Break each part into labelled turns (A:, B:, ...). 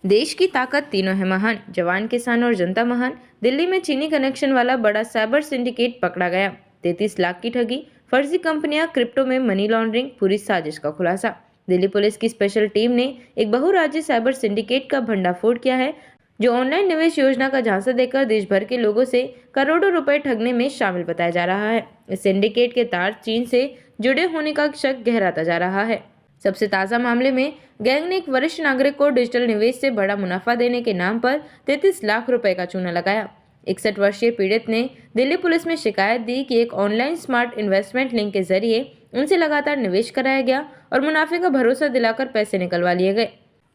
A: देश की ताकत तीनों है महान, जवान, किसान और जनता महान। दिल्ली में चीनी कनेक्शन वाला बड़ा साइबर सिंडिकेट पकड़ा गया। 33 लाख की ठगी, फर्जी कंपनियां, क्रिप्टो में मनी लॉन्ड्रिंग, पूरी साजिश का खुलासा। दिल्ली पुलिस की स्पेशल टीम ने एक बहुराज्यीय साइबर सिंडिकेट का भंडाफोड़ किया है, जो ऑनलाइन निवेश योजना का झांसा देकर देश भर के लोगों से करोड़ों रुपए ठगने में शामिल बताया जा रहा है। इस सिंडिकेट के तार चीन से जुड़े होने का शक गहराता जा रहा है। सबसे ताज़ा मामले में गैंग ने एक वरिष्ठ नागरिक को डिजिटल निवेश से बड़ा मुनाफा देने के नाम पर 33 लाख रुपए का चूना लगाया। 61 वर्षीय पीड़ित ने दिल्ली पुलिस में शिकायत दी कि एक ऑनलाइन स्मार्ट इन्वेस्टमेंट लिंक के जरिए उनसे लगातार निवेश कराया गया और मुनाफे का भरोसा दिलाकर पैसे निकलवा लिए गए।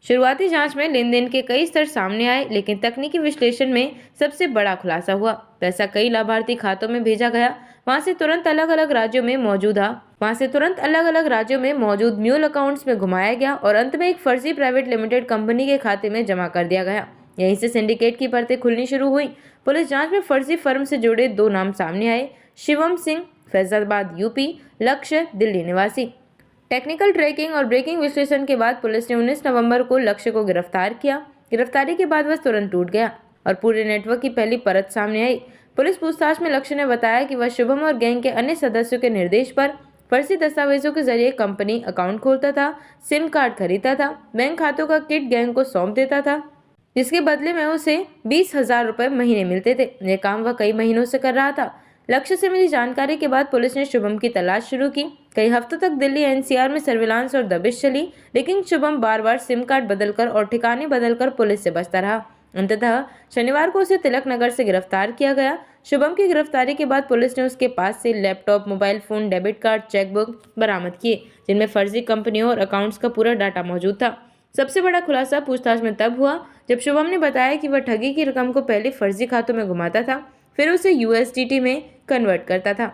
A: शुरुआती जांच में लेन देन के कई स्तर सामने आए, लेकिन तकनीकी विश्लेषण में सबसे बड़ा खुलासा हुआ। पैसा कई लाभार्थी खातों में भेजा गया, वहां से तुरंत अलग अलग राज्यों में मौजूद म्यूल अकाउंट्स में घुमाया गया और अंत में एक फर्जी प्राइवेट लिमिटेड कंपनी के खाते में जमा कर दिया गया। यहीं से सिंडिकेट की परतें खुलनी शुरू हुई। पुलिस जांच में फर्जी फर्म से जुड़े 2 नाम सामने आए, शिवम सिंह, फैजाबाद यूपी, लक्ष्य, दिल्ली निवासी। टेक्निकल ट्रैकिंग और ब्रेकिंग विश्लेषण के बाद पुलिस ने 19 नवंबर को लक्ष्य को गिरफ्तार किया। गिरफ्तारी के बाद वह तुरंत टूट गया और पूरे नेटवर्क की पहली परत सामने आई। पुलिस पूछताछ में लक्ष्य ने बताया कि वह शुभम और गैंग के अन्य सदस्यों के निर्देश पर फर्जी दस्तावेजों के जरिए कंपनी अकाउंट खोलता था, सिम कार्ड खरीदता था, बैंक खातों का किट गैंग को सौंप देता था, जिसके बदले में उसे 20,000 रुपए महीने मिलते थे। यह काम वह कई महीनों से कर रहा था। लक्ष्य से मिली जानकारी के बाद पुलिस ने शुभम की तलाश शुरू की। कई हफ्तों तक दिल्ली एनसीआर में सर्विलांस और दबिश चली, लेकिन शुभम बार बार सिम कार्ड बदलकर और ठिकाने बदलकर पुलिस से बचता रहा। अंततः शनिवार को उसे तिलक नगर से गिरफ्तार किया गया। शुभम की गिरफ्तारी के बाद पुलिस ने उसके पास से laptop, mobile phone, debit card, chequebook बरामद किए, जिनमें फर्जी कंपनियों और अकाउंट्स का पूरा डाटा मौजूद था। सबसे बड़ा खुलासा पूछताछ में तब हुआ जब शुभम ने बताया कि वह ठगी की रकम को पहले फर्जी खातों में घुमाता था, फिर उसे यूएसडीटी में कन्वर्ट करता था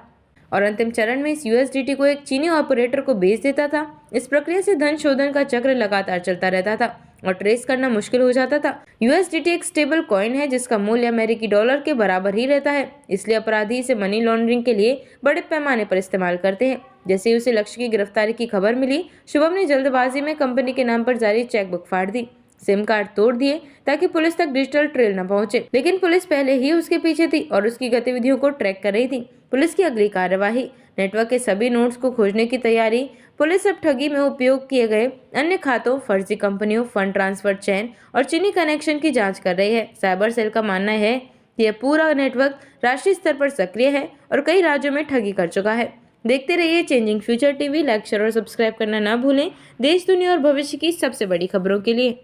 A: और अंतिम चरण में इस यूएसडीटी को एक चीनी ऑपरेटर को बेच देता था। इस प्रक्रिया से धन शोधन का चक्र लगातार चलता रहता था और ट्रेस करना मुश्किल हो जाता था। यूएसडीटी एक स्टेबल कॉइन है जिसका मूल्य अमेरिकी डॉलर के बराबर ही रहता है, इसलिए अपराधी इसे मनी लॉन्ड्रिंग के लिए बड़े पैमाने पर इस्तेमाल करते हैं। जैसे ही उसे लक्ष्य की गिरफ्तारी की खबर मिली, शुभम ने जल्दबाजी में कंपनी के नाम पर जारी चेकबुक फाड़ दी, सिम कार्ड तोड़ दिए ताकि पुलिस तक डिजिटल ट्रेल न पहुंचे। लेकिन पुलिस पहले ही उसके पीछे थी और उसकी गतिविधियों को ट्रैक कर रही थी। पुलिस की अगली कार्यवाही, नेटवर्क के सभी नोड्स को खोजने की तैयारी। पुलिस अब ठगी में उपयोग किए गए अन्य खातों, फर्जी कंपनियों, फंड ट्रांसफर चेन और चीनी कनेक्शन की जांच कर रही है। साइबर सेल का मानना है कि यह पूरा नेटवर्क राष्ट्रीय स्तर पर सक्रिय है और कई राज्यों में ठगी कर चुका है। देखते रहिए changing future TV. Like, share और सब्सक्राइब करना ना भूलें देश, दुनिया और भविष्य की सबसे बड़ी खबरों के लिए।